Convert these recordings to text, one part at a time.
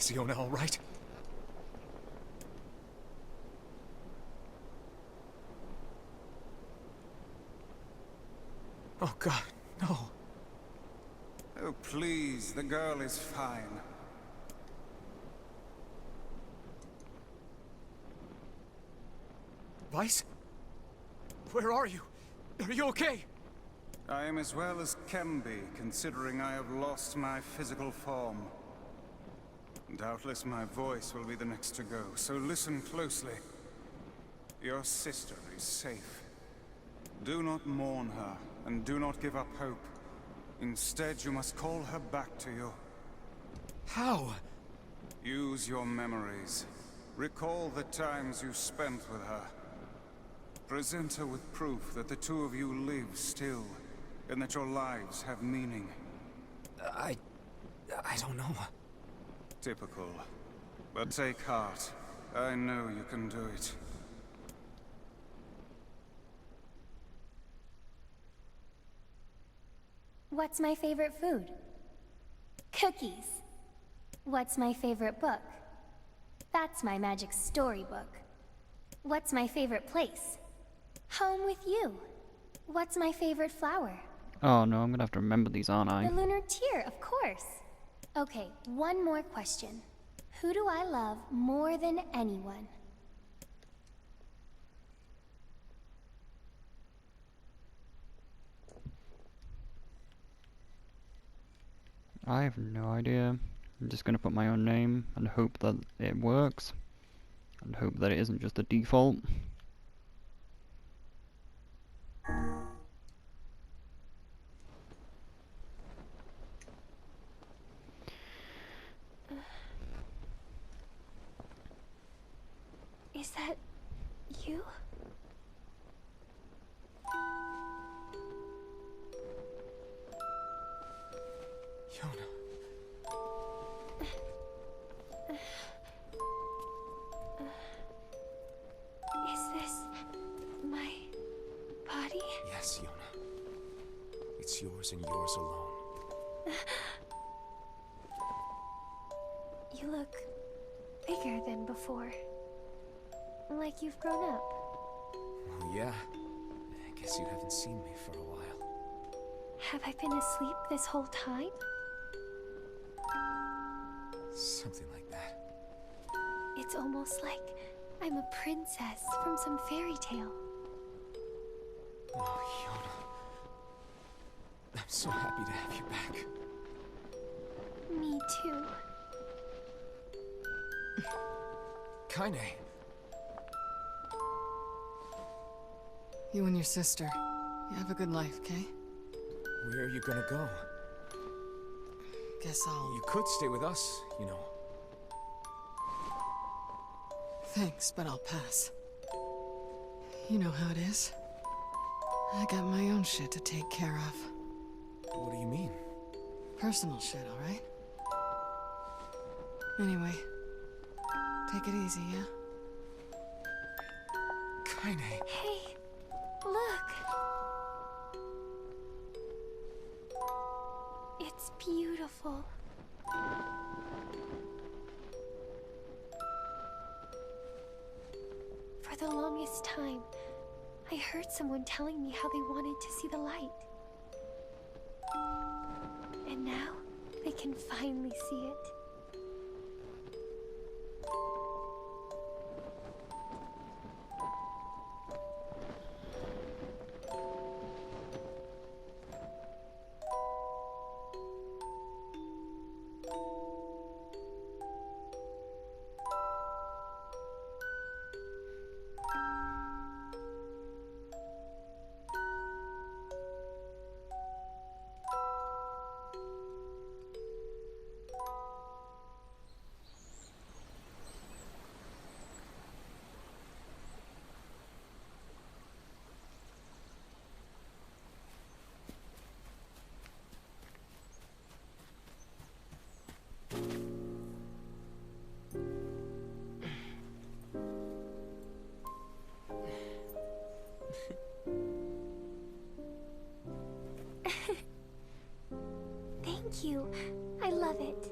Is Yona all right? Oh God, no. Oh, please, the girl is fine. Weiss? Where are you? Are you okay? I am as well as can be, considering I have lost my physical form. Doubtless my voice will be the next to go, so listen closely. Your sister is safe. Do not mourn her, and do not give up hope. Instead, you must call her back to you. How? Use your memories. Recall the times you spent with her. Present her with proof that the two of you live still, and that your lives have meaning. I don't know. Typical. But take heart. I know you can do it. What's my favorite food? Cookies. What's my favorite book? That's my magic storybook. What's my favorite place? Home with you. What's my favorite flower? Oh no, I'm gonna have to remember these, aren't I? The lunar tear, of course. Okay, one more question. Who do I love more than anyone? I have no idea. I'm just gonna put my own name and hope that it works. And hope that it isn't just a default. Is that you? Yona. Is this my body? Yes, Yona. It's yours and yours alone. You look bigger than before. Like you've grown up. Well, yeah. I guess you haven't seen me for a while. Have I been asleep this whole time? Something like that. It's almost like I'm a princess from some fairy tale. Oh, Yona. I'm so happy to have you back. Me too. Kainé. You and your sister, you have a good life, okay? Where are you gonna go? Guess I'll... You could stay with us, you know. Thanks, but I'll pass. You know how it is. I got my own shit to take care of. What do you mean? Personal shit, alright? Anyway, take it easy, yeah? Kainé. Hey, look. It's beautiful. For the longest time, I heard someone telling me how they wanted to see the light. And now, they can finally see it. Thank you. I love it.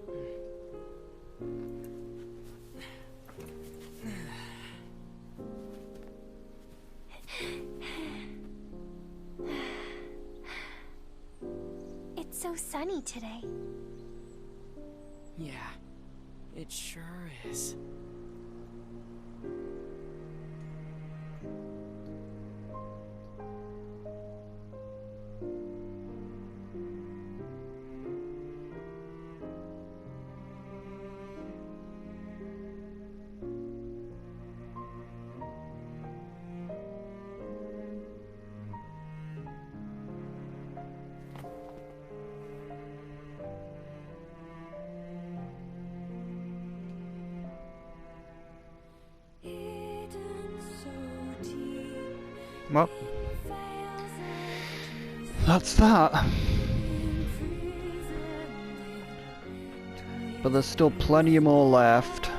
so sunny today. Yeah, it sure is. Well, that's that. But there's still plenty more left.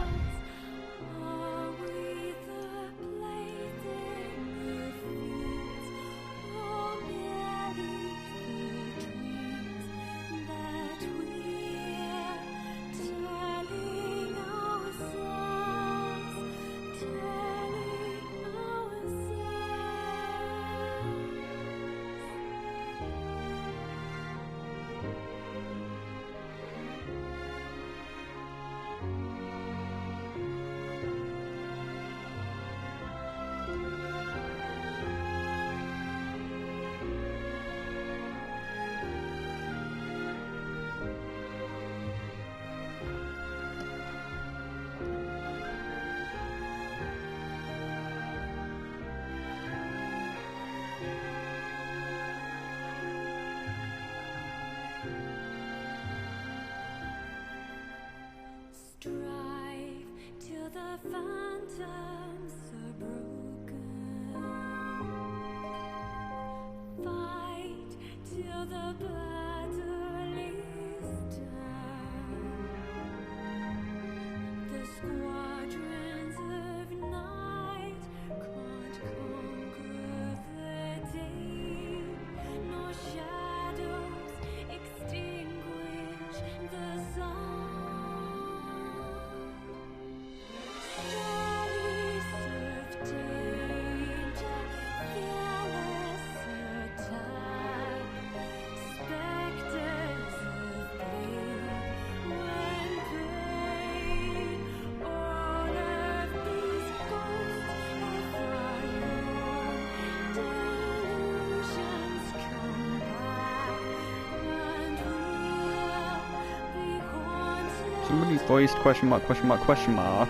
Strive till the phantoms are broken. Fight till the battle is done. The squadrons of night can't conquer the day, nor shadows extinguish the sun. Somebody voiced question mark, question mark, question mark.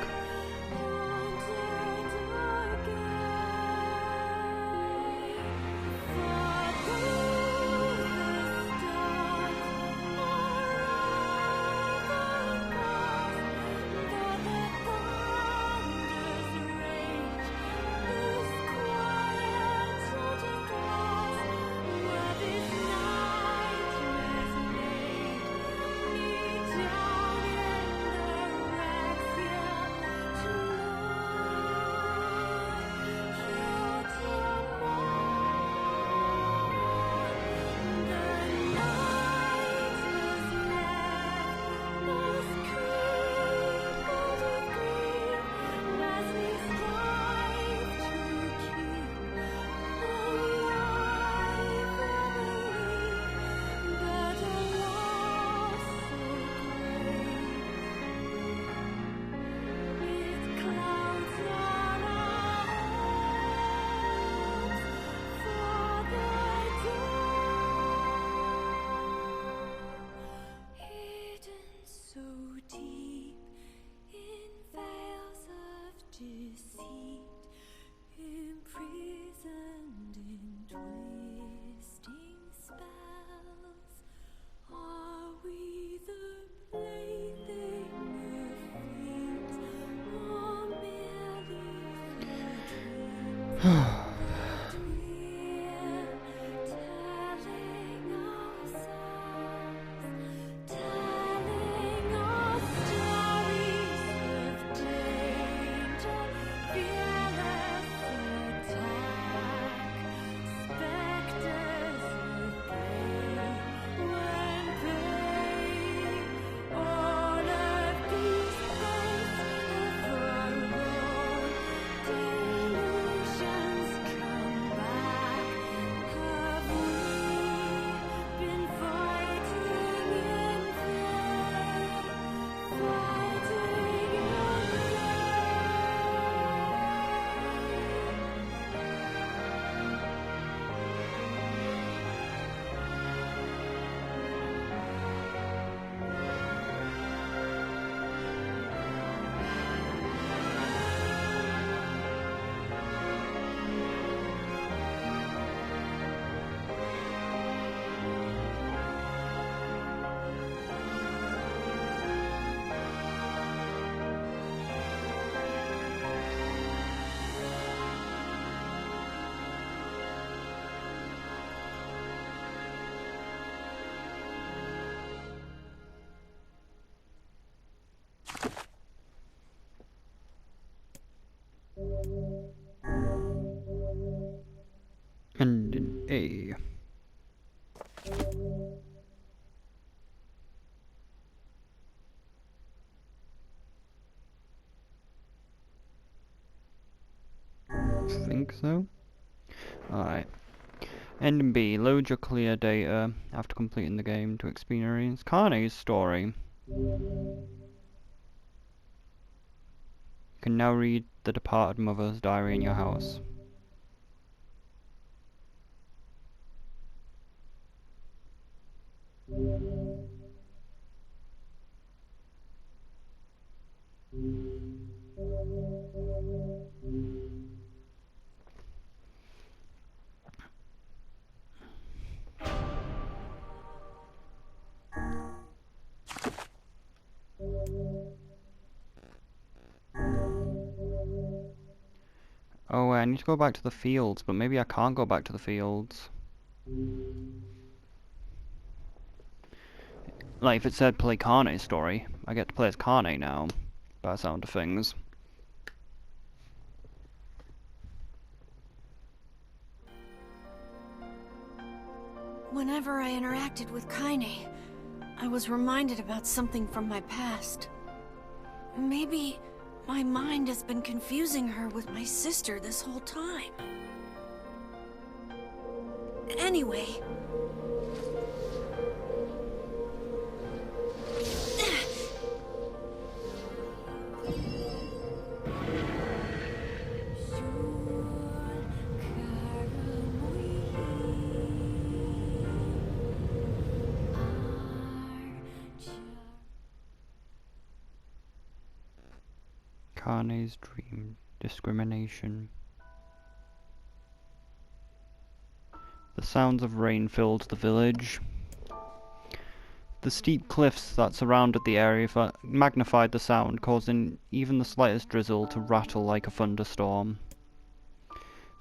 so. Alright. End and B. Load your clear data after completing the game to experience Kainé's story. You can now read the departed mother's diary in your house. Oh, I need to go back to the fields, but maybe I can't go back to the fields. Like, if it said play Kainé's story, I get to play as Kainé now, by the sound of things. Whenever I interacted with Kainé, I was reminded about something from my past. Maybe my mind has been confusing her with my sister this whole time. Anyway... Kainé's dream discrimination. The sounds of rain filled the village. The steep cliffs that surrounded the area magnified the sound, causing even the slightest drizzle to rattle like a thunderstorm.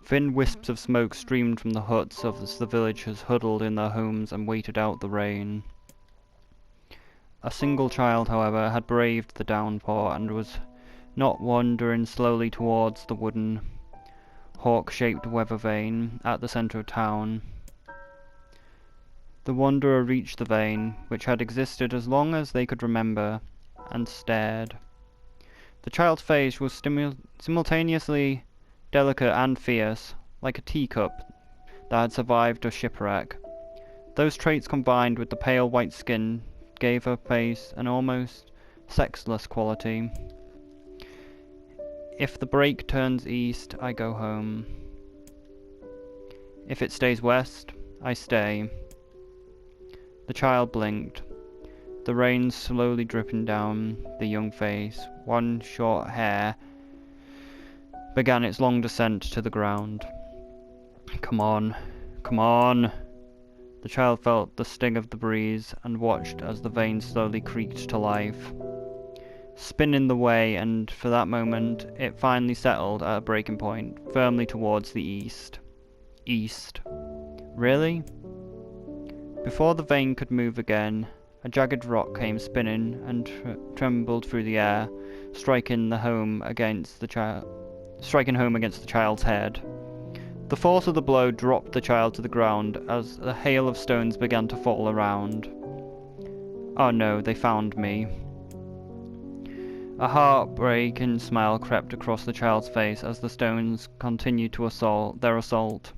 Thin wisps of smoke streamed from the huts as the villagers huddled in their homes and waited out the rain. A single child, however, had braved the downpour and was not wandering slowly towards the wooden, hawk-shaped weather vane at the centre of town. The wanderer reached the vane, which had existed as long as they could remember, and stared. The child's face was simultaneously delicate and fierce, like a teacup that had survived a shipwreck. Those traits combined with the pale white skin gave her face an almost sexless quality. If the break turns east, I go home. If it stays west, I stay. The child blinked. The rain slowly dripping down the young face. One short hair began its long descent to the ground. Come on, come on. The child felt the sting of the breeze and watched as the veins slowly creaked to life, spinning the way, and for that moment it finally settled at a breaking point, firmly towards the east. East. Really? Before the vein could move again, a jagged rock came spinning and trembled through the air, striking home against the child's head. The force of the blow dropped the child to the ground as a hail of stones began to fall around. Oh no, they found me. A heartbreaking smile crept across the child's face as the stones continued to their assault.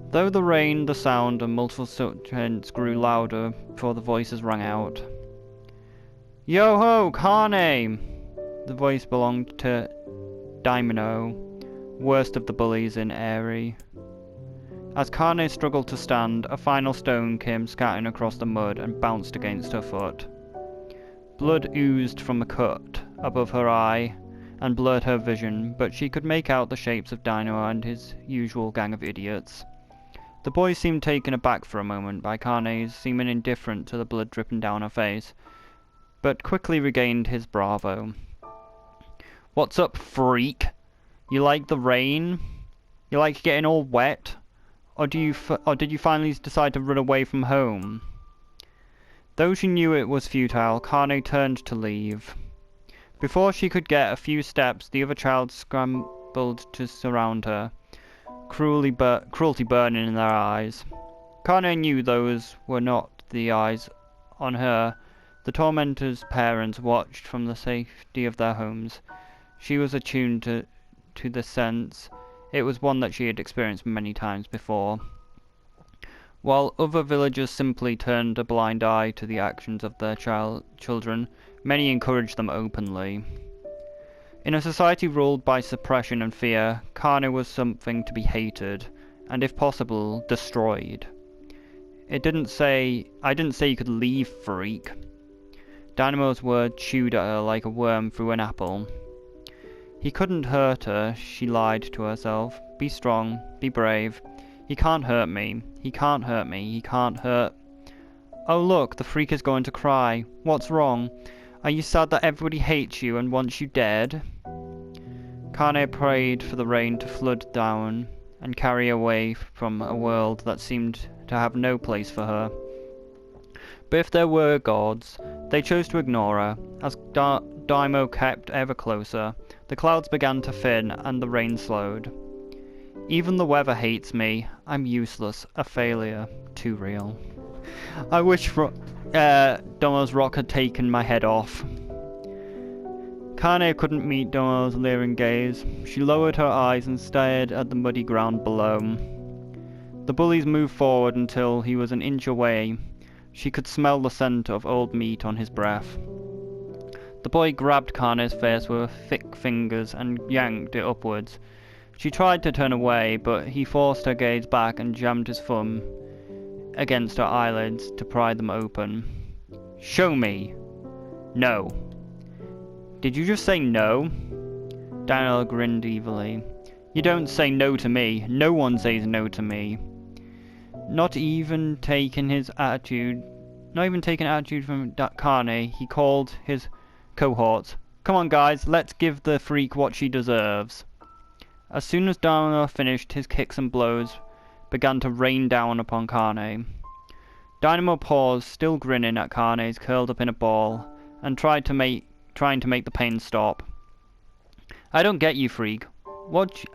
Though the rain, the sound, and multiple sustenance grew louder before the voices rang out. Yo-ho, Kainé! The voice belonged to Daimino, worst of the bullies in Aerie. As Kainé struggled to stand, a final stone came scattering across the mud and bounced against her foot. Blood oozed from a cut above her eye and blurred her vision, but she could make out the shapes of Dino and his usual gang of idiots. The boy seemed taken aback for a moment by Kainé's seeming indifferent to the blood dripping down her face, but quickly regained his bravado. What's up, freak? You like the rain? You like getting all wet? Or did you finally decide to run away from home? Though she knew it was futile, Kainé turned to leave. Before she could get a few steps, the other child scrambled to surround her, cruelty burning in their eyes. Kainé knew those were not the eyes on her. The tormentor's parents watched from the safety of their homes. She was attuned to the sense It was one that she had experienced many times before. While other villagers simply turned a blind eye to the actions of their children, many encouraged them openly. In a society ruled by suppression and fear, Kainé was something to be hated, and if possible, destroyed. I didn't say you could leave, freak. Dynamo's word chewed at her like a worm through an apple. He couldn't hurt her, she lied to herself. Be strong, be brave. He can't hurt me, he can't hurt me, he can't hurt... Oh look, the freak is going to cry. What's wrong? Are you sad that everybody hates you and wants you dead? Kainé prayed for the rain to flood down and carry away from a world that seemed to have no place for her. But if there were gods, they chose to ignore her. As Daimo kept ever closer, the clouds began to thin and the rain slowed. Even the weather hates me. I'm useless, a failure, too real. I wish Daimo's rock had taken my head off. Kainé couldn't meet Daimo's leering gaze. She lowered her eyes and stared at the muddy ground below. The bullies moved forward until he was an inch away. She could smell the scent of old meat on his breath. The boy grabbed Kainé's face with thick fingers and yanked it upwards. She tried to turn away, but he forced her gaze back and jammed his thumb against her eyelids to pry them open. Show me. No. Did you just say no? Daniel grinned evilly. You don't say no to me. No one says no to me. Not even taking attitude from Kainé, he called his cohorts. Come on guys, let's give the freak what she deserves. As soon as Dharma finished, his kicks and blows began to rain down upon Kainé. Dynamo paused, still grinning at Kainé's curled up in a ball, and trying to make the pain stop. I don't get you, freak. What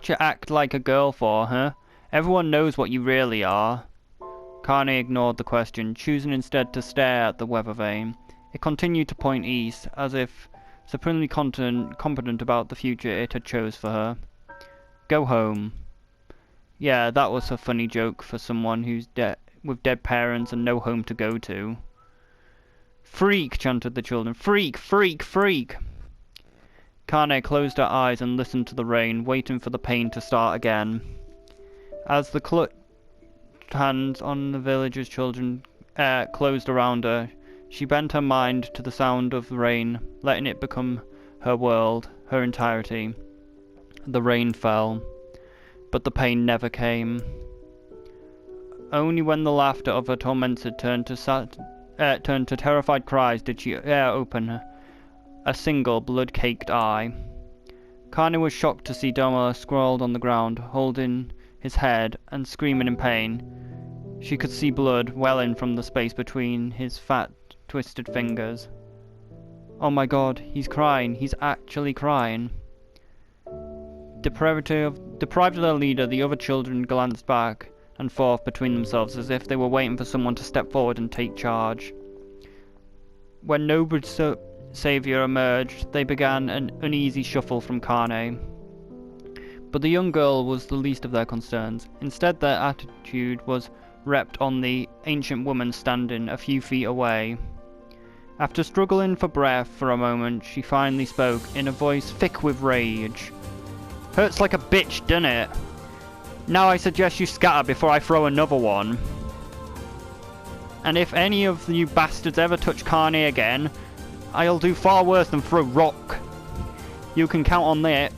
you act like a girl for, huh? Everyone knows what you really are. Kainé ignored the question, choosing instead to stare at the weather vane. It continued to point east, as if supremely confident about the future it had chose for her. Go home. Yeah, that was a funny joke for someone who's with dead parents and no home to go to. Freak, chanted the children. Freak, freak, freak! Kainé closed her eyes and listened to the rain, waiting for the pain to start again. As the clutched hands on the villagers' children closed around her, she bent her mind to the sound of the rain, letting it become her world, her entirety. The rain fell, but the pain never came. Only when the laughter of her tormentor turned to terrified cries did she open a single blood-caked eye. Kainé was shocked to see Doma sprawled on the ground, holding his head and screaming in pain. She could see blood welling from the space between his fat, twisted fingers. Oh my god, he's crying. He's actually crying. Deprived of their leader, the other children glanced back and forth between themselves as if they were waiting for someone to step forward and take charge. When no savior emerged, they began an uneasy shuffle from Kainé. But the young girl was the least of their concerns. Instead, their attitude was repped on the ancient woman standing a few feet away. After struggling for breath for a moment, she finally spoke in a voice thick with rage. Hurts like a bitch, doesn't it? Now I suggest you scatter before I throw another one. And if any of you bastards ever touch Kainé again, I'll do far worse than throw rock. You can count on that.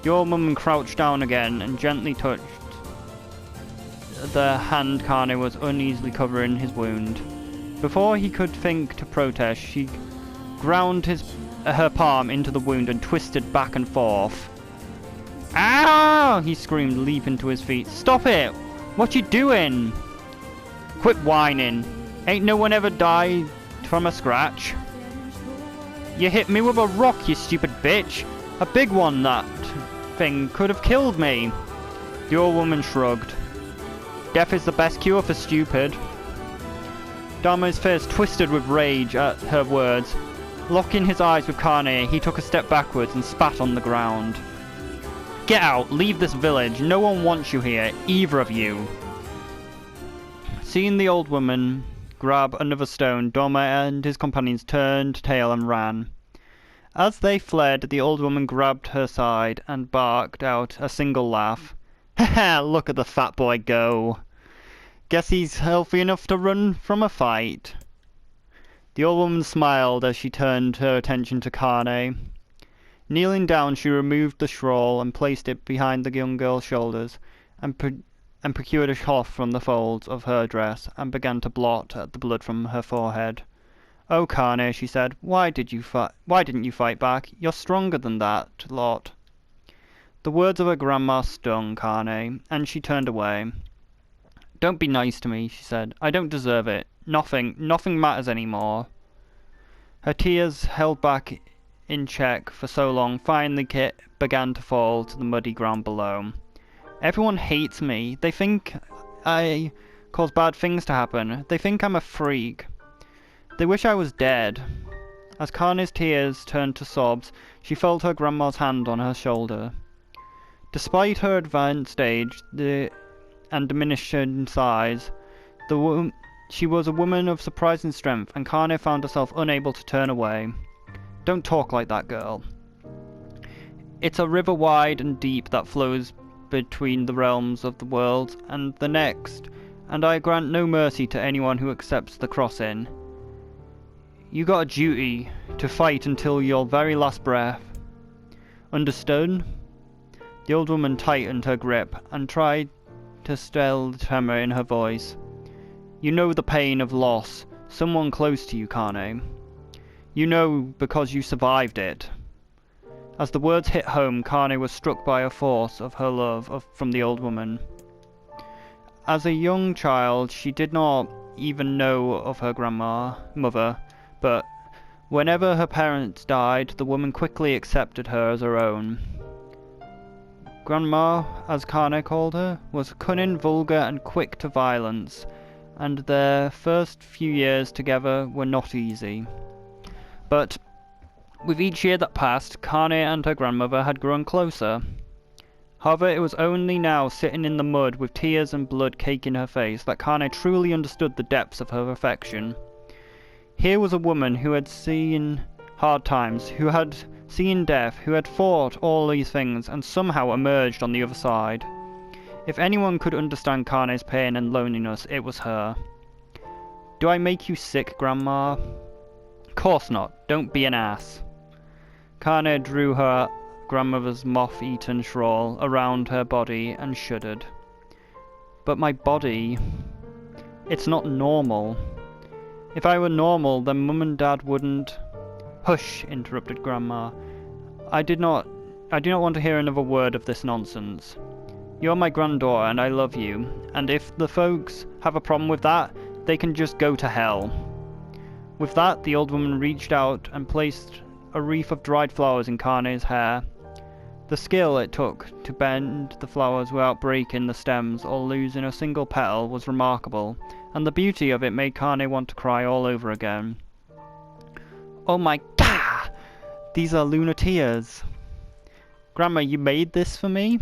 The old woman crouched down again and gently touched the hand Kainé was uneasily covering his wound. Before he could think to protest, she ground her palm into the wound and twisted back and forth. Ow! He screamed, leaping to his feet. Stop it! What you doing? Quit whining. Ain't no one ever died from a scratch. You hit me with a rock, you stupid bitch. A big one, that thing could have killed me. The old woman shrugged. Death is the best cure for stupid. Damo's face twisted with rage at her words. Locking his eyes with Kainé, he took a step backwards and spat on the ground. Get out! Leave this village! No one wants you here, either of you! Seeing the old woman grab another stone, Doma and his companions turned tail and ran. As they fled, the old woman grabbed her side and barked out a single laugh. Haha, look at the fat boy go! Guess he's healthy enough to run from a fight. The old woman smiled as she turned her attention to Kainé. Kneeling down, she removed the shawl and placed it behind the young girl's shoulders, and procured a cloth from the folds of her dress, and began to blot at the blood from her forehead. "Oh, Kainé," she said, why didn't you fight back? You're stronger than that lot." The words of her grandma stung Kainé, and she turned away. "Don't be nice to me," she said. "I don't deserve it. Nothing matters anymore." Her tears, held back in check for so long, finally began to fall to the muddy ground below. "Everyone hates me. They think I cause bad things to happen. They think I'm a freak. They wish I was dead." As Kainé's tears turned to sobs, she felt her grandma's hand on her shoulder. Despite her advanced age and diminishing size, she was a woman of surprising strength, and Kainé found herself unable to turn away. "Don't talk like that, girl. It's a river wide and deep that flows between the realms of the world and the next, and I grant no mercy to anyone who accepts the crossing. You got a duty to fight until your very last breath. Understood?" The old woman tightened her grip and tried to still the tremor in her voice. "You know the pain of loss, someone close to you, Kainé. You know because you survived it." As the words hit home, Kainé was struck by a force of her love from the old woman. As a young child, she did not even know of her mother, but whenever her parents died, the woman quickly accepted her as her own. Grandma, as Kainé called her, was cunning, vulgar, and quick to violence, and their first few years together were not easy. But with each year that passed, Kainé and her grandmother had grown closer. However, it was only now, sitting in the mud with tears and blood caking her face, that Kainé truly understood the depths of her affection. Here was a woman who had seen hard times, who had seen death, who had fought all these things, and somehow emerged on the other side. If anyone could understand Kainé's pain and loneliness, it was her. "Do I make you sick, Grandma?" "Course not. Don't be an ass." Kainé drew her grandmother's moth-eaten shawl around her body and shuddered. "But my body... it's not normal. If I were normal, then Mum and Dad wouldn't..." "Hush," interrupted Grandma. I do not want to hear another word of this nonsense. You're my granddaughter and I love you, and if the folks have a problem with that, they can just go to hell." With that, the old woman reached out and placed a wreath of dried flowers in Kainé's hair. The skill it took to bend the flowers without breaking the stems or losing a single petal was remarkable, and the beauty of it made Kainé want to cry all over again. "Oh my god! These are lunar tears! Grandma, you made this for me?"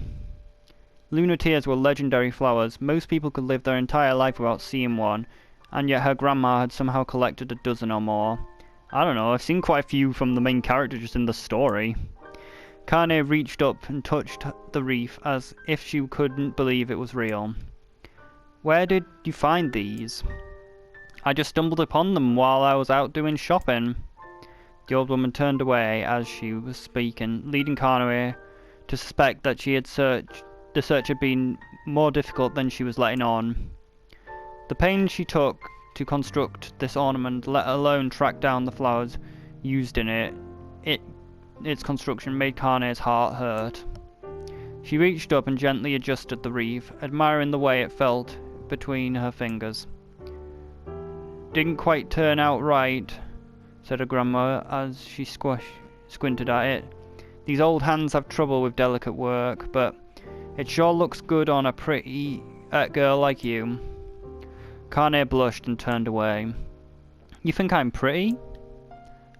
Lunar tears were legendary flowers. Most people could live their entire life without seeing one, and yet her grandma had somehow collected a dozen or more. I don't know, I've seen quite a few from the main character just in the story. Kainé reached up and touched the wreath as if she couldn't believe it was real. "Where did you find these?" "I just stumbled upon them while I was out doing shopping." The old woman turned away as she was speaking, leading Kainé to suspect that the search had been more difficult than she was letting on. The pains she took to construct this ornament, let alone track down the flowers used in its construction, made Kainé's heart hurt. She reached up and gently adjusted the wreath, admiring the way it felt between her fingers. "Didn't quite turn out right," said her grandma as she squinted at it. "These old hands have trouble with delicate work, but it sure looks good on a pretty girl like you." Kainé blushed and turned away. "You think I'm pretty?"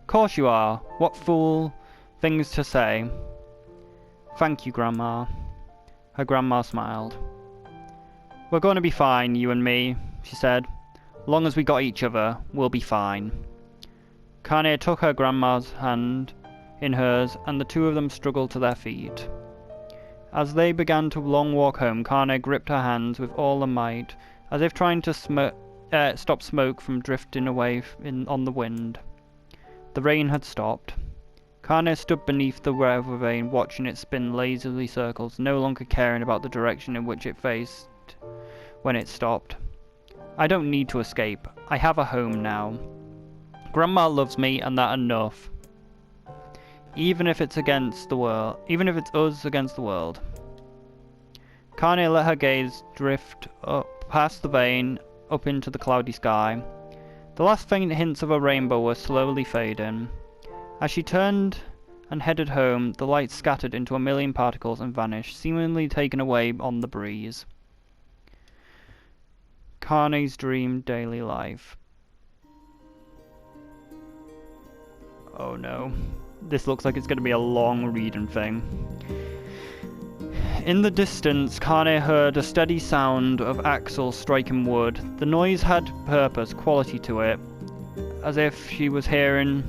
"Course you are. What fool things to say." Thank you, Grandma. Her grandma smiled. We're going to be fine, you and me, she said. Long as we got each other, we'll be fine. Kainé took her grandma's hand in hers, and the two of them struggled to their feet. As they began to long walk home, Kainé gripped her hands with all her might, as if trying to stop smoke from drifting away on the wind. The rain had stopped. Kainé stood beneath the weather vane, watching it spin lazily circles, no longer caring about the direction in which it faced when it stopped. I don't need to escape. I have a home now. Grandma loves me, and that's enough. Even if it's against the world, even if it's us against the world. Kainé let her gaze drift up past the vane, up into the cloudy sky. The last faint hints of a rainbow were slowly fading. As she turned and headed home, the light scattered into a million particles and vanished, seemingly taken away on the breeze. Kainé's dream daily life. Oh no. This looks like it's going to be a long reading thing. In the distance, Kainé heard a steady sound of axles striking wood. The noise had purpose, quality to it, as if she was hearing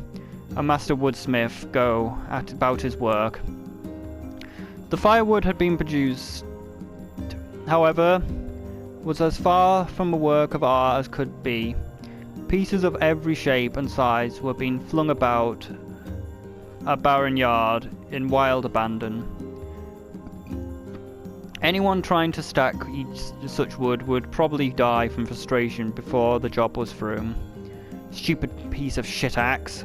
a master woodsmith go about his work. The firewood had been produced, however, was as far from a work of art as could be. Pieces of every shape and size were being flung about a barren yard in wild abandon. Anyone trying to stack each such wood would probably die from frustration before the job was through. Stupid piece of shit axe.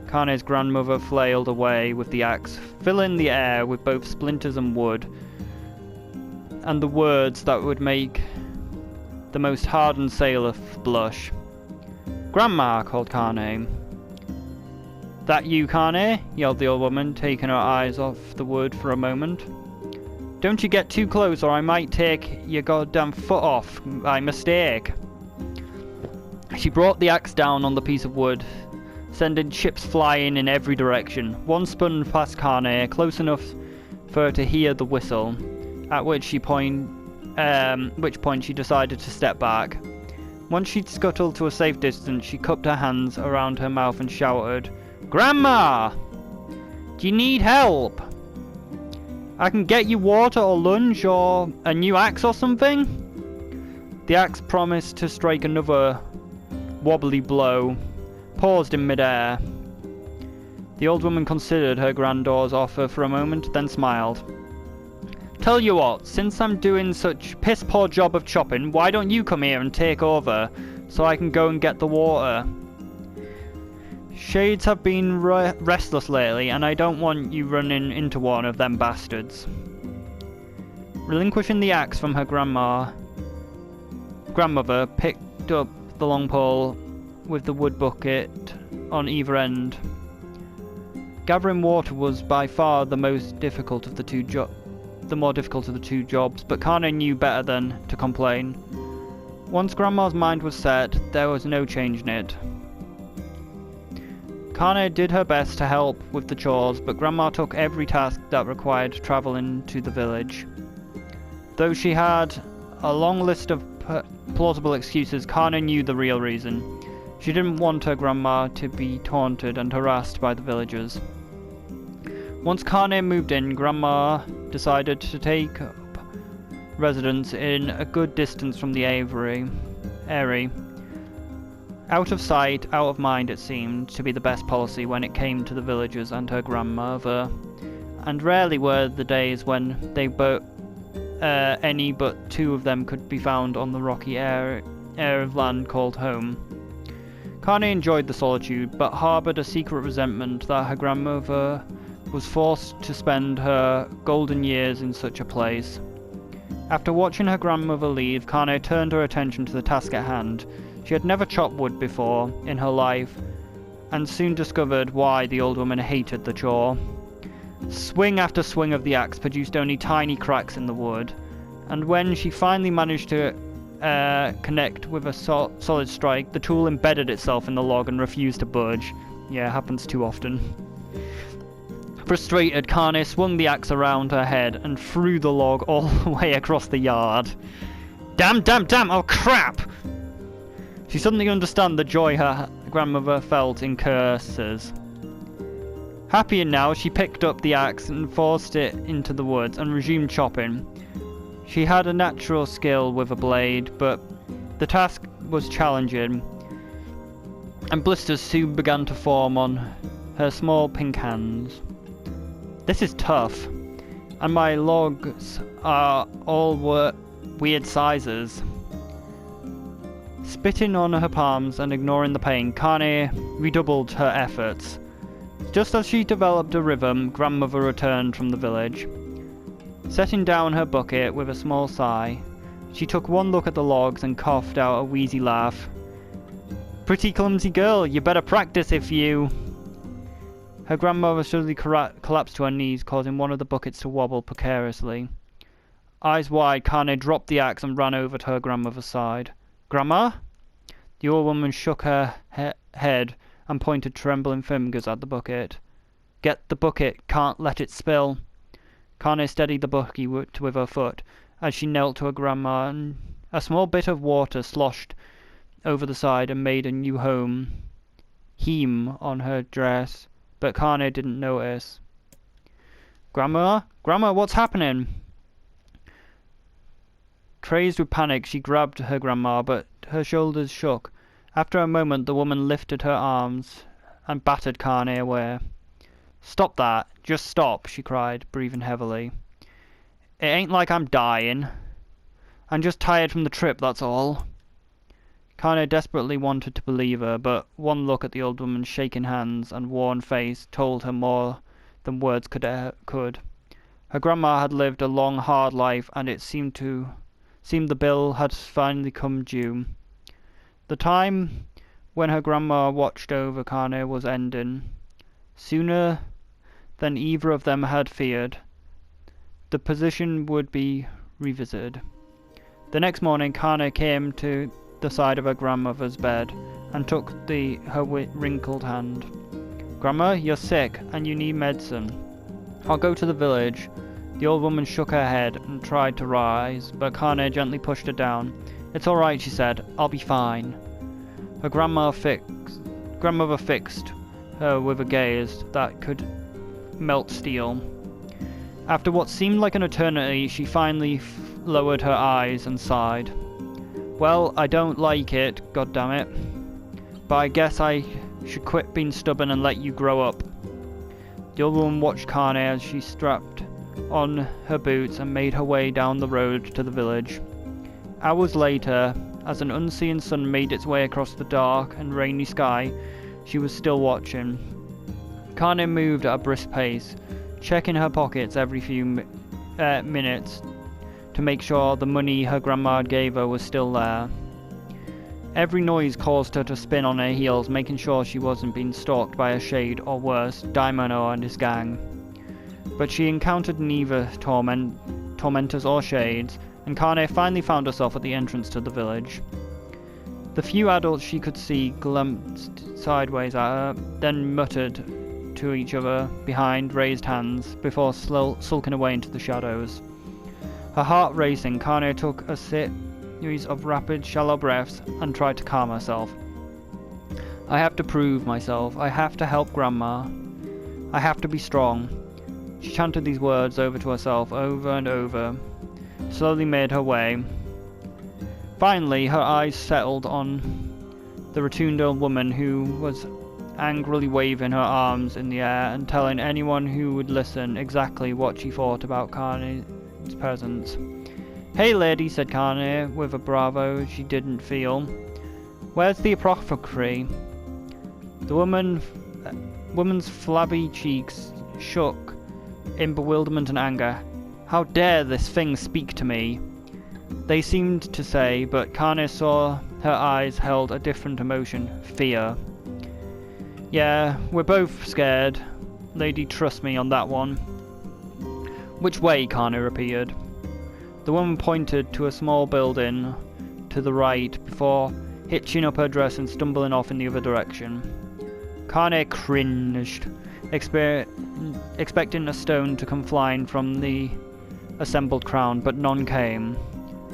Kainé's grandmother flailed away with the axe, filling the air with both splinters and wood, and the words that would make the most hardened sailor blush. "Grandma," called Kainé. "That you, Kainé?" yelled the old woman, taking her eyes off the wood for a moment. "Don't you get too close or I might take your goddamn foot off by mistake." She brought the axe down on the piece of wood, sending chips flying in every direction. One spun past Kainé, close enough for her to hear the whistle, at which point she decided to step back. Once she'd scuttled to a safe distance, she cupped her hands around her mouth and shouted, "Grandma! Do you need help? I can get you water or lunch or a new axe or something?" The axe promised to strike another wobbly blow, paused in midair. The old woman considered her granddaughter's offer for a moment, then smiled. "Tell you what, since I'm doing such piss-poor job of chopping, why don't you come here and take over, so I can go and get the water? Shades have been restless lately, and I don't want you running into one of them bastards." Relinquishing the axe from her grandmother picked up the long pole with the wood bucket on either end. Gathering water was by far the more difficult of the two jobs, but Kainé knew better than to complain. Once Grandma's mind was set, there was no changing it. Kainé did her best to help with the chores, but Grandma took every task that required travelling to the village. Though she had a long list of plausible excuses, Kainé knew the real reason. She didn't want her grandma to be taunted and harassed by the villagers. Once Kainé moved in, Grandma decided to take up residence in a good distance from the Eyrie. Out of sight, out of mind, it seemed to be the best policy when it came to the villagers and her grandmother, and rarely were the days when any but two of them could be found on the rocky area of land called home. Kainé enjoyed the solitude, but harboured a secret resentment that her grandmother was forced to spend her golden years in such a place. After watching her grandmother leave, Kainé turned her attention to the task at hand. She had never chopped wood before in her life, and soon discovered why the old woman hated the chore. Swing after swing of the axe produced only tiny cracks in the wood, and when she finally managed to connect with a solid strike, the tool embedded itself in the log and refused to budge. Yeah, happens too often. Frustrated, Kainé swung the axe around her head and threw the log all the way across the yard. Damn, damn, damn, oh crap! She suddenly understood the joy her grandmother felt in curses. Happier now, she picked up the axe and forced it into the woods and resumed chopping. She had a natural skill with a blade, but the task was challenging, and blisters soon began to form on her small pink hands. This is tough, and my logs are all weird sizes. Spitting on her palms and ignoring the pain, Kainé redoubled her efforts. Just as she developed a rhythm, grandmother returned from the village. Setting down her bucket with a small sigh, she took one look at the logs and coughed out a wheezy laugh. Pretty clumsy girl, you better practice if you... Her grandmother suddenly collapsed to her knees, causing one of the buckets to wobble precariously. Eyes wide, Kainé dropped the axe and ran over to her grandmother's side. Grandma? The old woman shook her head and pointed trembling fingers at the bucket. Get the bucket, can't let it spill. Kainé steadied the bucket with her foot as she knelt to her grandma, and a small bit of water sloshed over the side and made a new heam on her dress, but Kainé didn't notice. Grandma? Grandma, what's happening? Crazed with panic, she grabbed her grandma, but her shoulders shook. After a moment, the woman lifted her arms and battered Kainé away. Stop that! Just stop, she cried, breathing heavily. It ain't like I'm dying. I'm just tired from the trip, that's all. Kainé desperately wanted to believe her, but one look at the old woman's shaking hands and worn face told her more than words could. Her grandma had lived a long, hard life, and it seemed the bill had finally come due. The time when her grandma watched over Kainé was ending. Sooner than either of them had feared, the position would be revisited. The next morning, Kainé came to the side of her grandmother's bed and took her wrinkled hand. Grandma, you're sick and you need medicine. I'll go to the village. The old woman shook her head and tried to rise, but Kainé gently pushed her down. It's all right, she said. I'll be fine. Her grandmother fixed her with a gaze that could melt steel. After what seemed like an eternity, she finally lowered her eyes and sighed. Well, I don't like it, goddammit. But I guess I should quit being stubborn and let you grow up. The old woman watched Kainé as she strapped on her boots and made her way down the road to the village. Hours later, as an unseen sun made its way across the dark and rainy sky, she was still watching. Kainé moved at a brisk pace, checking her pockets every few minutes to make sure the money her grandma gave her was still there. Every noise caused her to spin on her heels, making sure she wasn't being stalked by a shade, or worse, Daimono and his gang. But she encountered neither tormentors or shades, and Kainé finally found herself at the entrance to the village. The few adults she could see glanced sideways at her, then muttered to each other behind raised hands before sulking away into the shadows. Her heart racing, Kainé took a series of rapid, shallow breaths and tried to calm herself. I have to prove myself. I have to help Grandma. I have to be strong. She chanted these words over to herself over and over, slowly made her way. Finally, her eyes settled on the rotund old woman who was angrily waving her arms in the air and telling anyone who would listen exactly what she thought about Kainé's presence. Hey lady, said Kainé with a bravado she didn't feel. Where's the apothecary? The woman's flabby cheeks shook in bewilderment and anger. How dare this thing speak to me? They seemed to say, but Kainé saw her eyes held a different emotion, fear. Yeah, we're both scared. Lady, trust me on that one. Which way? Kainé repeated. The woman pointed to a small building to the right before hitching up her dress and stumbling off in the other direction. Kainé cringed. expecting a stone to come flying from the assembled crowd, but none came.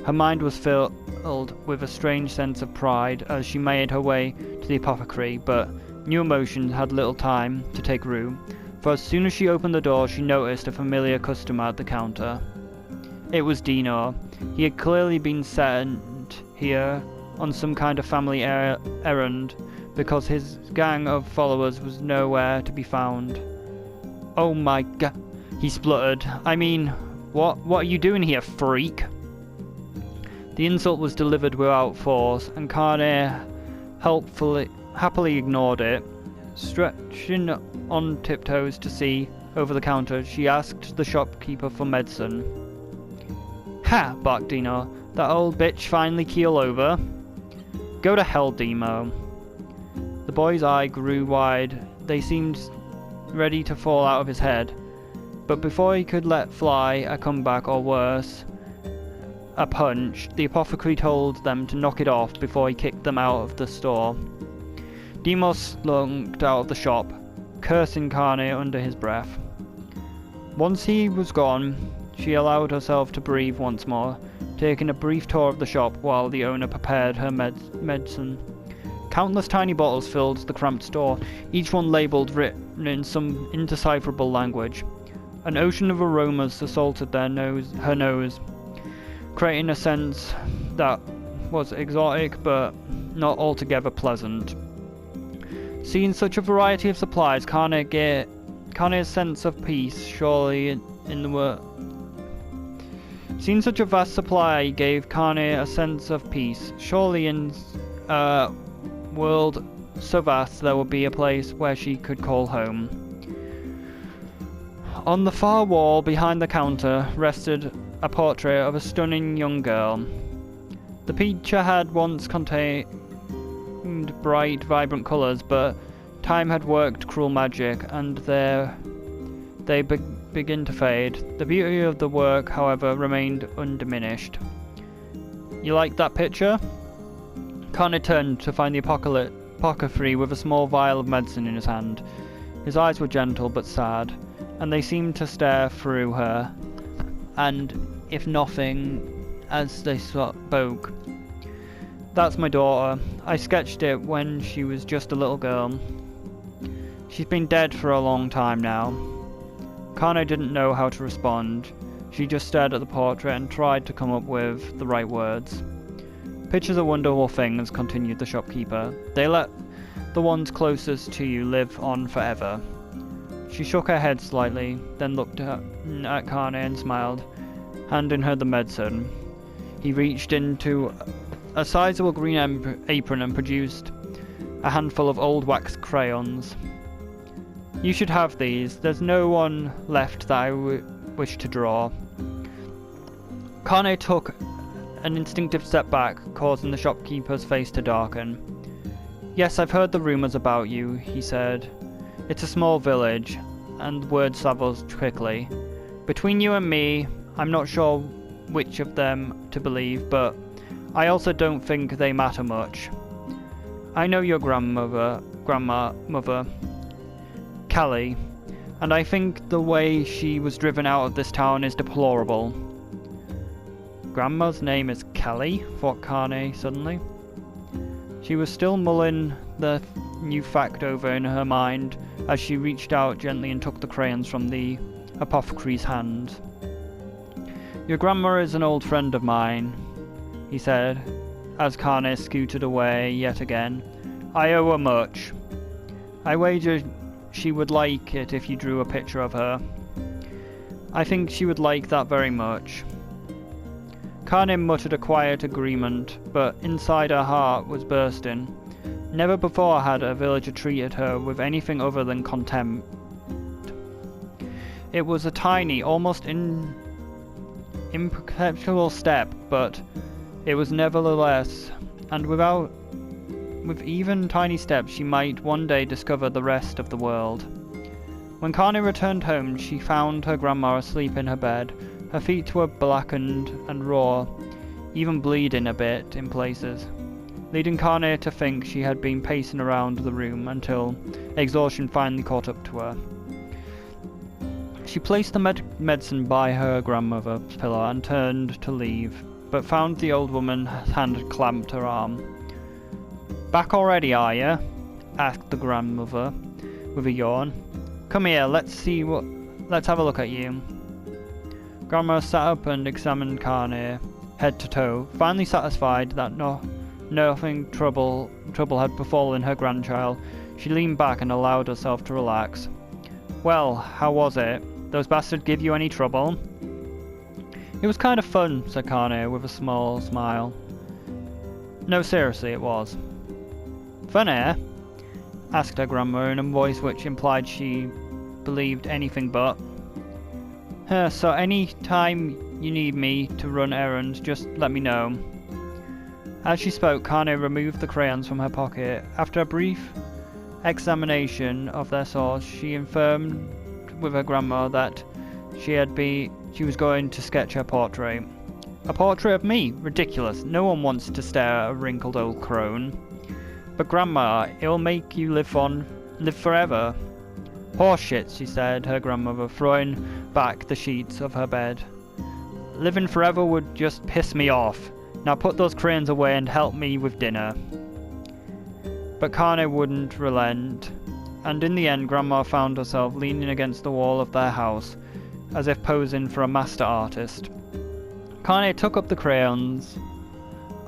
Her mind was filled with a strange sense of pride as she made her way to the apothecary, but new emotions had little time to take root, for as soon as she opened the door she noticed a familiar customer at the counter. It was Dino. He had clearly been sent here on some kind of family errand, because his gang of followers was nowhere to be found. "Oh my god," he spluttered. "I mean, what are you doing here, freak?" The insult was delivered without force, and Kainé happily ignored it. Stretching on tiptoes to see over the counter, she asked the shopkeeper for medicine. "Ha!" barked Dino. "That old bitch finally keel over?" "Go to hell, Demo." The boy's eye grew wide. They seemed ready to fall out of his head. But before he could let fly a comeback, or worse, a punch, the apothecary told them to knock it off before he kicked them out of the store. Demo slunk out of the shop, cursing Kainé under his breath. Once he was gone, she allowed herself to breathe once more, taking a brief tour of the shop while the owner prepared her medicine. Countless tiny bottles filled the cramped store, each one labelled, written in some indecipherable language. An ocean of aromas assaulted her nose, creating a sense that was exotic but not altogether pleasant. Seeing such a variety of supplies, Kainé's sense of peace surely in the world. Seeing such a vast supply gave Kainé a sense of peace. Surely in a world so vast there would be a place where she could call home. On the far wall behind the counter rested a portrait of a stunning young girl. The picture had once contained bright, vibrant colours, but time had worked cruel magic, and they begin to fade. The beauty of the work, however, remained undiminished. "You like that picture?" Kainé turned to find the apothecary with a small vial of medicine in his hand. His eyes were gentle but sad, and they seemed to stare through her, and if nothing, as they spoke. "That's my daughter. I sketched it when she was just a little girl. She's been dead for a long time now." Kainé didn't know how to respond. She just stared at the portrait and tried to come up with the right words. "Pictures are wonderful things," continued the shopkeeper. "They let the ones closest to you live on forever." She shook her head slightly, then looked at Kainé and smiled, handing her the medicine. He reached into a sizable green apron and produced a handful of old wax crayons. "You should have these. There's no one left that I wish to draw." Kainé took an instinctive step back, causing the shopkeeper's face to darken. "Yes, I've heard the rumours about you," he said. "It's a small village, and word travels quickly. Between you and me, I'm not sure which of them to believe, but I also don't think they matter much. I know your grandmother, Callie, and I think the way she was driven out of this town is deplorable." "Grandma's name is Callie?" thought Kainé suddenly. She was still mulling the new fact over in her mind as she reached out gently and took the crayons from the apothecary's hand. "Your grandma is an old friend of mine," he said, as Kainé scooted away yet again. "I owe her much. I wager she would like it if you drew a picture of her. I think she would like that very much." Kainé muttered a quiet agreement, but inside her heart was bursting. Never before had a villager treated her with anything other than contempt. It was a tiny, almost imperceptible step, but it was nevertheless, and with even tiny steps she might one day discover the rest of the world. When Kainé returned home, she found her grandma asleep in her bed. Her feet were blackened and raw, even bleeding a bit in places, leading Kainé to think she had been pacing around the room until exhaustion finally caught up to her. She placed the medicine by her grandmother's pillow and turned to leave, but found the old woman's hand had clamped her arm. "Back already, are you?" asked the grandmother, with a yawn. "Come here, let's have a look at you." Grandma sat up and examined Kainé, head to toe, finally satisfied that nothing trouble had befallen her grandchild. She leaned back and allowed herself to relax. "Well, how was it? Those bastards give you any trouble?" "It was kind of fun," said Kainé with a small smile. "No, seriously, it was." "Fun, eh?" asked her grandma in a voice which implied she believed anything but. So any time you need me to run errands, just let me know." As she spoke, Kainé removed the crayons from her pocket. After a brief examination of their source, she affirmed with her grandma that she was going to sketch her portrait. "A portrait of me? Ridiculous. No one wants to stare at a wrinkled old crone." "But Grandma, it'll make you live forever." "Horseshit," she said, her grandmother throwing back the sheets of her bed. "Living forever would just piss me off. Now put those crayons away and help me with dinner." But Kainé wouldn't relent, and in the end Grandma found herself leaning against the wall of their house, as if posing for a master artist. Kainé took up the crayons,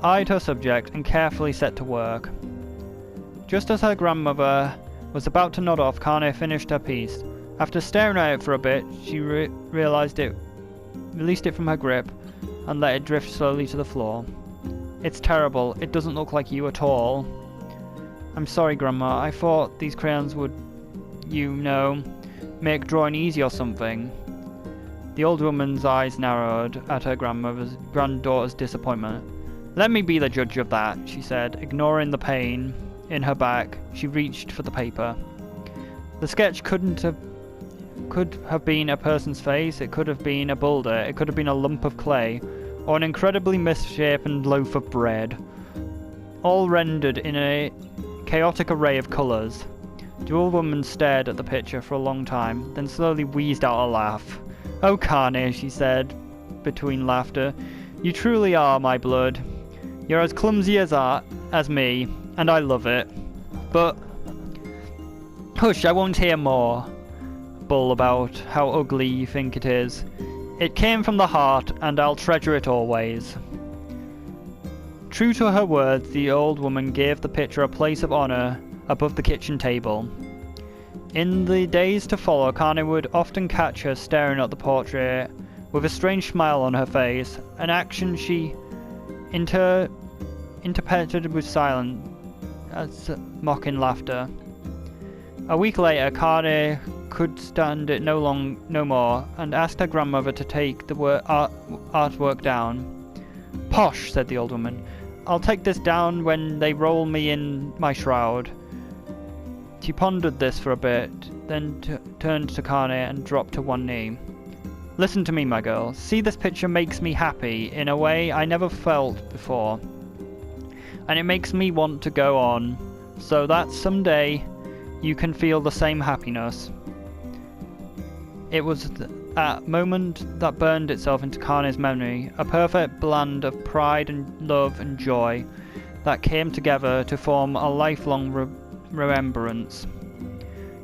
eyed her subject, and carefully set to work. Just as her grandmother was about to nod off, Kainé finished her piece. After staring at it for a bit, she released it from her grip and let it drift slowly to the floor. "It's terrible. It doesn't look like you at all." "I'm sorry, Grandma. I thought these crayons would, make drawing easy or something." The old woman's eyes narrowed at her granddaughter's disappointment. "Let me be the judge of that," she said, ignoring the pain in her back. She reached for the paper. The sketch could have been a person's face, it could have been a boulder, it could have been a lump of clay, or an incredibly misshapen loaf of bread, all rendered in a chaotic array of colours. The old woman stared at the picture for a long time, then slowly wheezed out a laugh. "Oh, Kainé," she said, between laughter, "you truly are my blood. You're as clumsy as me, and I love it. But hush, I won't hear more bull about how ugly you think it is. It came from the heart, and I'll treasure it always." True to her words, the old woman gave the picture a place of honour above the kitchen table. In the days to follow, Kainé would often catch her staring at the portrait with a strange smile on her face, an action she interpreted with silence as mocking laughter. A week later, Kainé could stand it no more, and asked her grandmother to take the artwork down. "Posh," said the old woman. "I'll take this down when they roll me in my shroud." She pondered this for a bit, then turned to Kainé and dropped to one knee. "Listen to me, my girl. See, this picture makes me happy in a way I never felt before. And it makes me want to go on, so that someday you can feel the same happiness." It was that moment that burned itself into Kainé's memory, a perfect blend of pride and love and joy that came together to form a lifelong remembrance.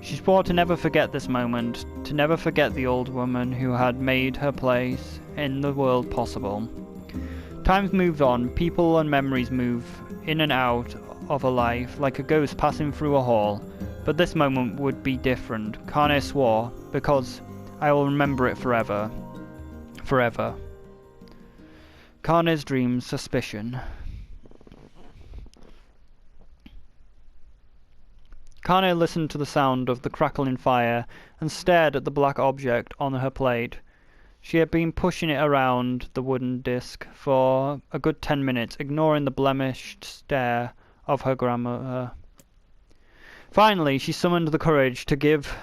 She swore to never forget this moment, to never forget the old woman who had made her place in the world possible. Times moved on, people and memories move in and out of a life like a ghost passing through a hall, but this moment would be different. Kainé swore, because I will remember it forever. Forever. Kainé's dreams, suspicion. Kainé listened to the sound of the crackling fire and stared at the black object on her plate. She had been pushing it around the wooden disc for a good 10 minutes, ignoring the blemished stare of her grandmother. Finally, she summoned the courage to give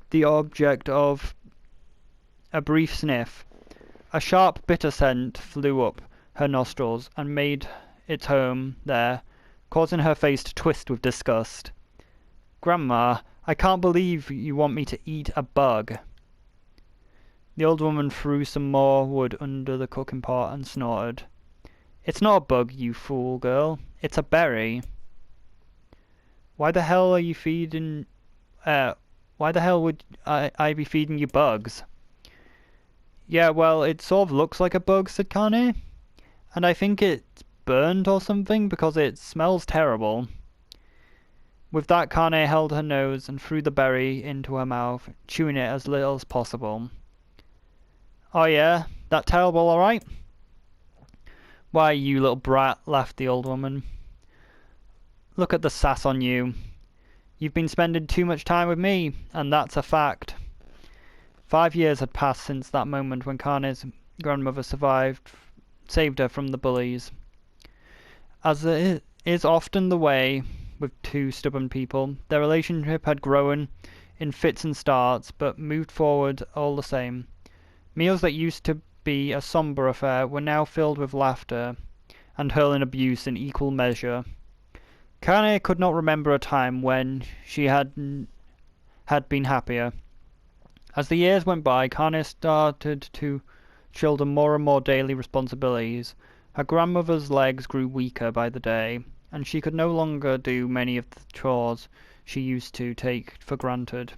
the object of a brief sniff. A sharp, bitter scent flew up her nostrils and made its home there, causing her face to twist with disgust. "Grandma, I can't believe you want me to eat a bug." The old woman threw some more wood under the cooking pot and snorted. It's not a bug, you fool girl. It's a berry. Why the hell are you feeding... why the hell would I be feeding you bugs? Yeah, well, it sort of looks like a bug, said Kainé. And I think it's burnt or something because it smells terrible. With that, Kainé held her nose and threw the berry into her mouth, chewing it as little as possible. Oh yeah? That terrible, alright? Why, you little brat, laughed the old woman. Look at the sass on you. You've been spending too much time with me, and that's a fact. 5 years had passed since that moment when Kainé's grandmother saved her from the bullies. As it is often the way with two stubborn people, their relationship had grown in fits and starts, but moved forward all the same. Meals that used to be a sombre affair were now filled with laughter and hurling abuse in equal measure. Kainé could not remember a time when she had been happier. As the years went by, Kainé started to shoulder more and more daily responsibilities. Her grandmother's legs grew weaker by the day, and she could no longer do many of the chores she used to take for granted.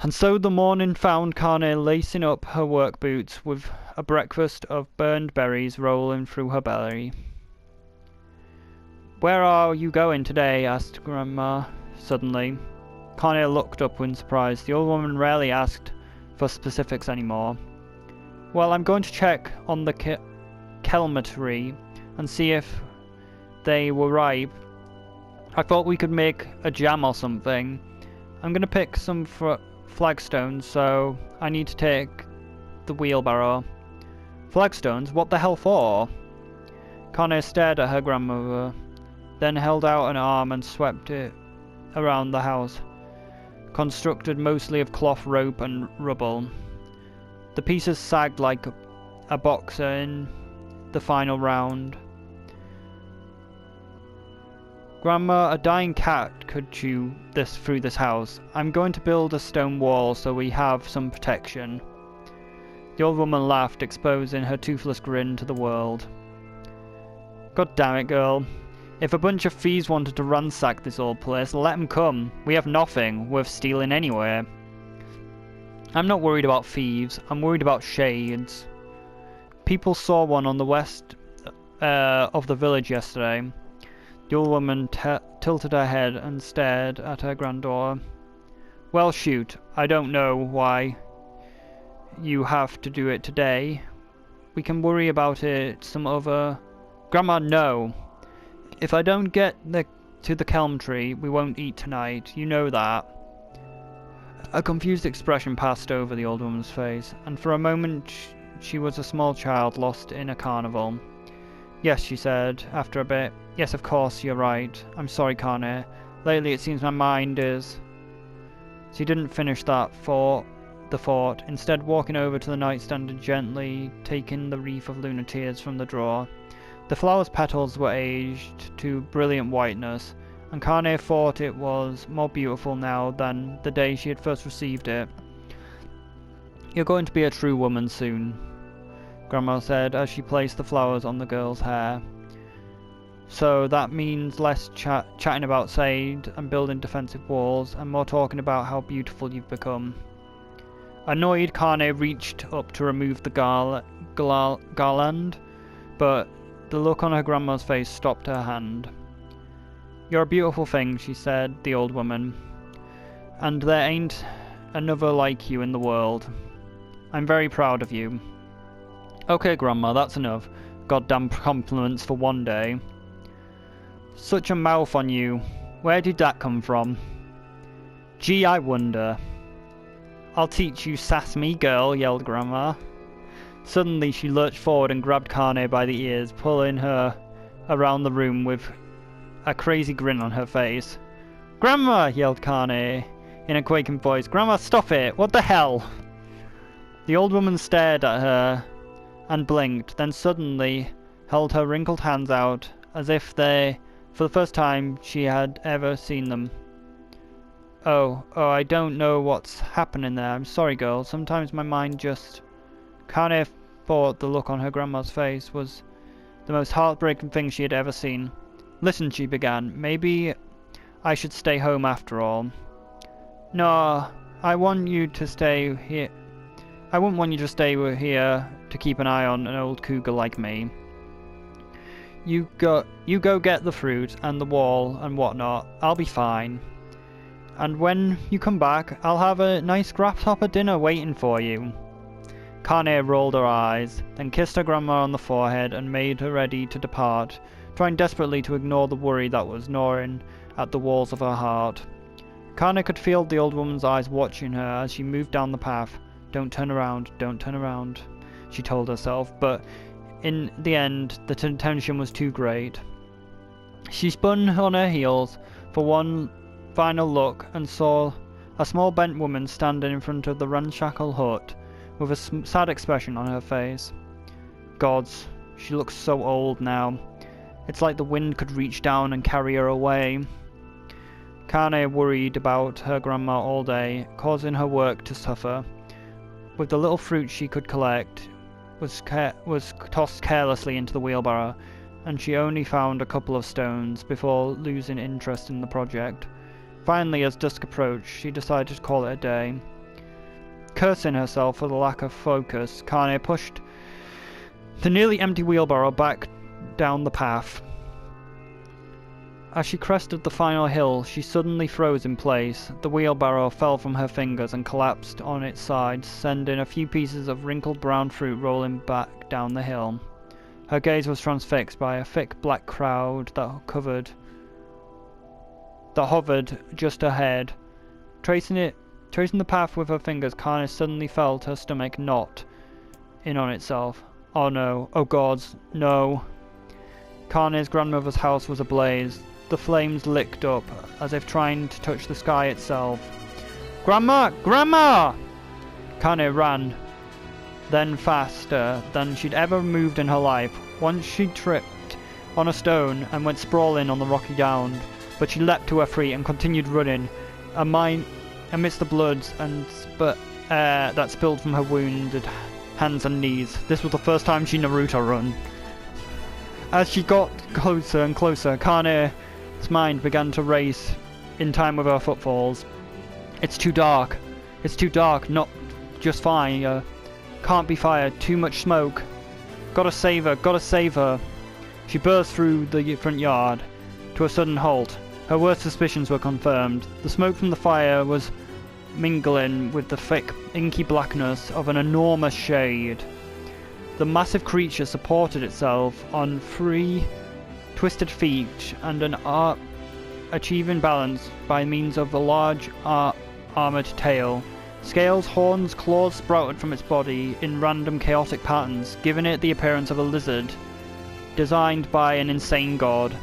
And so the morning found Kainé lacing up her work boots with a breakfast of burned berries rolling through her belly. Where are you going today? Asked Grandma suddenly. Kainé looked up in surprise. The old woman rarely asked for specifics anymore. Well, I'm going to check on the kelma tree and see if they were ripe. I thought we could make a jam or something. I'm going to pick some flagstones, so I need to take the wheelbarrow. Flagstones? What the hell for? Kainé stared at her grandmother, then held out an arm and swept it around the house, constructed mostly of cloth, rope and rubble. The pieces sagged like a boxer in the final round. Grandma, a dying cat could chew through this house. I'm going to build a stone wall so we have some protection. The old woman laughed, exposing her toothless grin to the world. God damn it, girl. If a bunch of thieves wanted to ransack this old place, let them come. We have nothing worth stealing anywhere. I'm not worried about thieves. I'm worried about shades. People saw one on the west of the village yesterday. The old woman tilted her head and stared at her granddaughter. Well, shoot. I don't know why you have to do it today. We can worry about it some other... Grandma, no. If I don't get to the kelm tree, we won't eat tonight. You know that. A confused expression passed over the old woman's face, and for a moment she was a small child lost in a carnival. Yes, she said, after a bit. Yes, of course, you're right. I'm sorry, Kainé. Lately it seems my mind is... She didn't finish the thought, instead walking over to the nightstand and gently taking the wreath of lunar tears from the drawer. The flower's petals were aged to brilliant whiteness, and Kainé thought it was more beautiful now than the day she had first received it. You're going to be a true woman soon, Grandma said as she placed the flowers on the girl's hair. So that means less chatting about Said and building defensive walls, and more talking about how beautiful you've become. Annoyed, Kainé reached up to remove the garland, but the look on her grandma's face stopped her hand. You're a beautiful thing, she said, the old woman, and there ain't another like you in the world. I'm very proud of you. Okay, Grandma, that's enough. Goddamn compliments for one day. Such a mouth on you. Where did that come from? Gee, I wonder. I'll teach you, sass me, girl, yelled Grandma. Suddenly she lurched forward and grabbed Kainé by the ears, pulling her around the room with a crazy grin on her face. Grandma, yelled Kainé in a quaking voice. Grandma, stop it! What the hell? The old woman stared at her and blinked, then suddenly held her wrinkled hands out as if for the first time she had ever seen them. Oh, I don't know what's happening there. I'm sorry, girl. Sometimes my mind just... Kainé thought the look on her grandma's face was the most heartbreaking thing she had ever seen. Listen, she began. Maybe I should stay home after all. No, I want you to stay here. I wouldn't want you to stay here to keep an eye on an old cougar like me. You go get the fruit and the wall and whatnot. I'll be fine. And when you come back, I'll have a nice grasshopper dinner waiting for you. Kainé rolled her eyes, then kissed her grandma on the forehead and made her ready to depart, trying desperately to ignore the worry that was gnawing at the walls of her heart. Kainé could feel the old woman's eyes watching her as she moved down the path. Don't turn around, she told herself, but in the end, the tension was too great. She spun on her heels for one final look and saw a small bent woman standing in front of the ramshackle hut with a sad expression on her face. Gods, she looks so old now. It's like the wind could reach down and carry her away. Kainé worried about her grandma all day, causing her work to suffer. With the little fruit she could collect was tossed carelessly into the wheelbarrow, and she only found a couple of stones before losing interest in the project. Finally, as dusk approached, she decided to call it a day. Cursing herself for the lack of focus, Kainé pushed the nearly empty wheelbarrow back down the path. As she crested the final hill, she suddenly froze in place. The wheelbarrow fell from her fingers and collapsed on its side, sending a few pieces of wrinkled brown fruit rolling back down the hill. Her gaze was transfixed by a thick black cloud that hovered just ahead. Tracing the path with her fingers, Kainé suddenly felt her stomach knot in on itself. Oh no, oh gods, no. Kainé's grandmother's house was ablaze. The flames licked up, as if trying to touch the sky itself. Grandma! Grandma! Kainé ran, then faster than she'd ever moved in her life. Once she tripped on a stone and went sprawling on the rocky ground, but she leapt to her feet and continued running, amidst the blood and air that spilled from her wounded hands and knees. This was the first time she Naruto run. As she got closer and closer, Kainé's mind began to race in time with her footfalls. It's too dark, not just fire. Can't be fire, too much smoke. Gotta save her. She burst through the front yard to a sudden halt. Her worst suspicions were confirmed. The smoke from the fire was mingling with the thick, inky blackness of an enormous shade. The massive creature supported itself on 3 twisted feet and achieving balance by means of a large armored tail. Scales, horns, claws sprouted from its body in random chaotic patterns, giving it the appearance of a lizard designed by an insane god.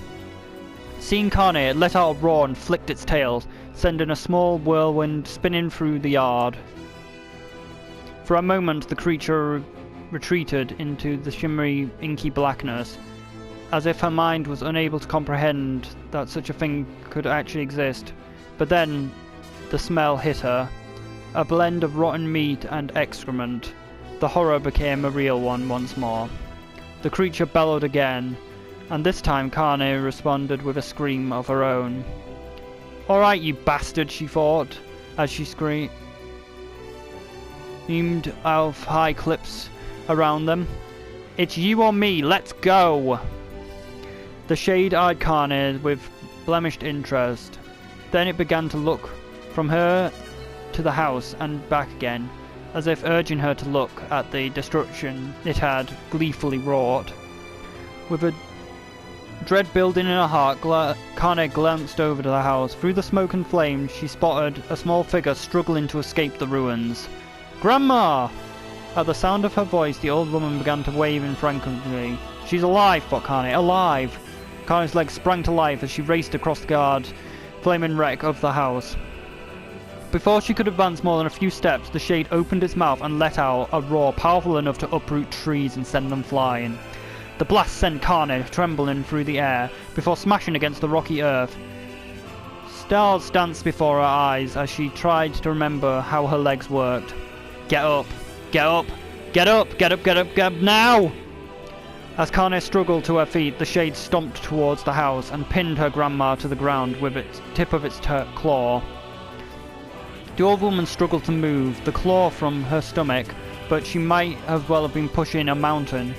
Seeing Kainé, it let out a roar and flicked its tail, sending a small whirlwind spinning through the yard. For a moment, the creature retreated into the shimmery, inky blackness, as if her mind was unable to comprehend that such a thing could actually exist. But then, the smell hit her, a blend of rotten meat and excrement. The horror became a real one once more. The creature bellowed again, and this time Kainé responded with a scream of her own. "Alright, you bastard," she thought, as she screamed out high clips around them. "It's you or me, let's go!" The shade eyed Kainé with blemished interest. Then it began to look from her to the house and back again, as if urging her to look at the destruction it had gleefully wrought. With a dread building in her heart, Kainé glanced over to the house. Through the smoke and flames, she spotted a small figure struggling to escape the ruins. "Grandma!" At the sound of her voice, the old woman began to wave frantically. "She's alive," thought Kainé. "Alive!" Kainé's legs sprang to life as she raced across the flaming wreck of the house. Before she could advance more than a few steps, the shade opened its mouth and let out a roar powerful enough to uproot trees and send them flying. The blast sent Kainé trembling through the air before smashing against the rocky earth. Stars danced before her eyes as she tried to remember how her legs worked. Get up! Get up! Get up! Get up! Get up! Get up now! As Kainé struggled to her feet, the Shade stomped towards the house and pinned her grandma to the ground with its tip of its claw. The old woman struggled to move, the claw from her stomach, but she might as well have been pushing a mountain.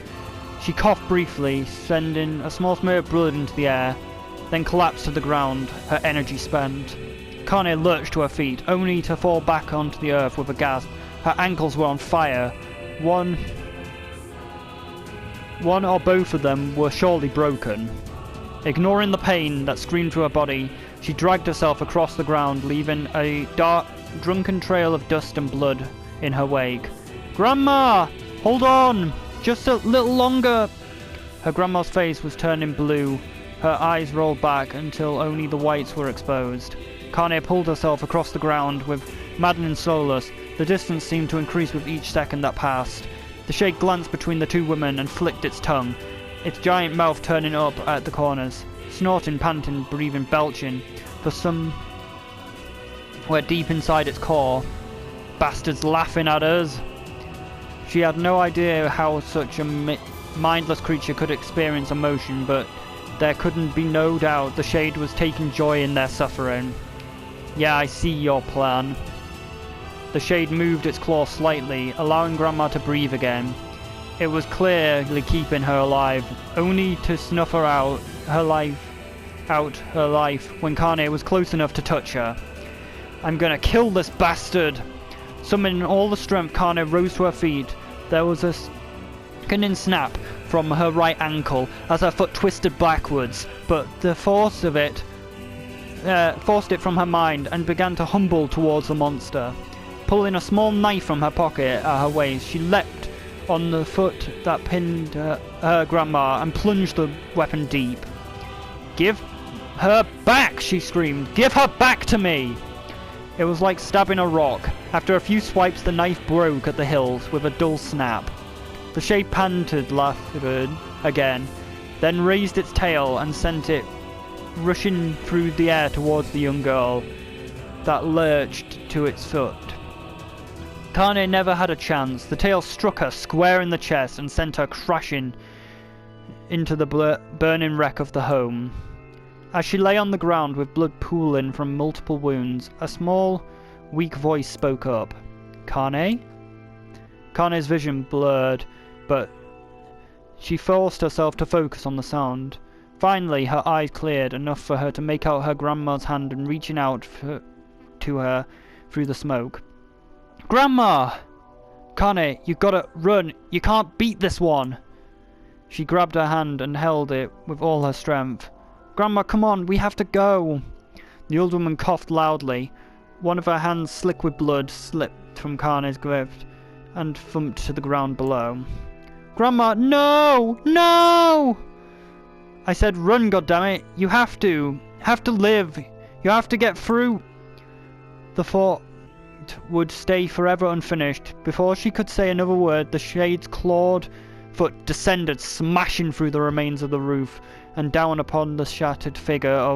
She coughed briefly, sending a small smear of blood into the air, then collapsed to the ground, her energy spent. Kainé lurched to her feet, only to fall back onto the earth with a gasp. Her ankles were on fire. One or both of them were surely broken. Ignoring the pain that screamed through her body, she dragged herself across the ground, leaving a dark, drunken trail of dust and blood in her wake. "Grandma! Hold on! Just a little longer!" Her grandma's face was turning blue. Her eyes rolled back until only the whites were exposed. Kainé pulled herself across the ground with maddening slowness. The distance seemed to increase with each second that passed. The Shade glanced between the two women and flicked its tongue, its giant mouth turning up at the corners, snorting, panting, breathing, belching, for somewhere deep inside its core. Bastards laughing at us! She had no idea how such a mindless creature could experience emotion, but there couldn't be no doubt the Shade was taking joy in their suffering. "Yeah, I see your plan." The Shade moved its claw slightly, allowing Grandma to breathe again. It was clearly keeping her alive, only to snuff her out her life when Kainé was close enough to touch her. "I'm gonna kill this bastard!" Summoning all the strength, Kainé rose to her feet. There was a sickening snap from her right ankle as her foot twisted backwards, but the force of it forced it from her mind and began to humble towards the monster. Pulling a small knife from her pocket at her waist, she leapt on the foot that pinned her grandma and plunged the weapon deep. "Give her back!" she screamed. "Give her back to me!" It was like stabbing a rock. After a few swipes, the knife broke at the hilt with a dull snap. The Shade panted, laughed again, then raised its tail and sent it rushing through the air towards the young girl that lurched to its foot. Kainé never had a chance. The tail struck her square in the chest and sent her crashing into the burning wreck of the home. As she lay on the ground with blood pooling from multiple wounds, a small, weak voice spoke up. "Kainé?" Kainé's vision blurred, but she forced herself to focus on the sound. Finally, her eyes cleared enough for her to make out her grandma's hand and reaching out to her through the smoke. "Grandma!" "Kainé, you gotta run. You can't beat this one." She grabbed her hand and held it with all her strength. "Grandma, come on, we have to go." The old woman coughed loudly. One of her hands, slick with blood, slipped from Kainé's grip and thumped to the ground below. "Grandma, no! No!" "I said run, goddammit! You have to live! You have to get through!" The thought would stay forever unfinished. Before she could say another word, the Shade's clawed foot descended, smashing through the remains of the roof and down upon the shattered figure of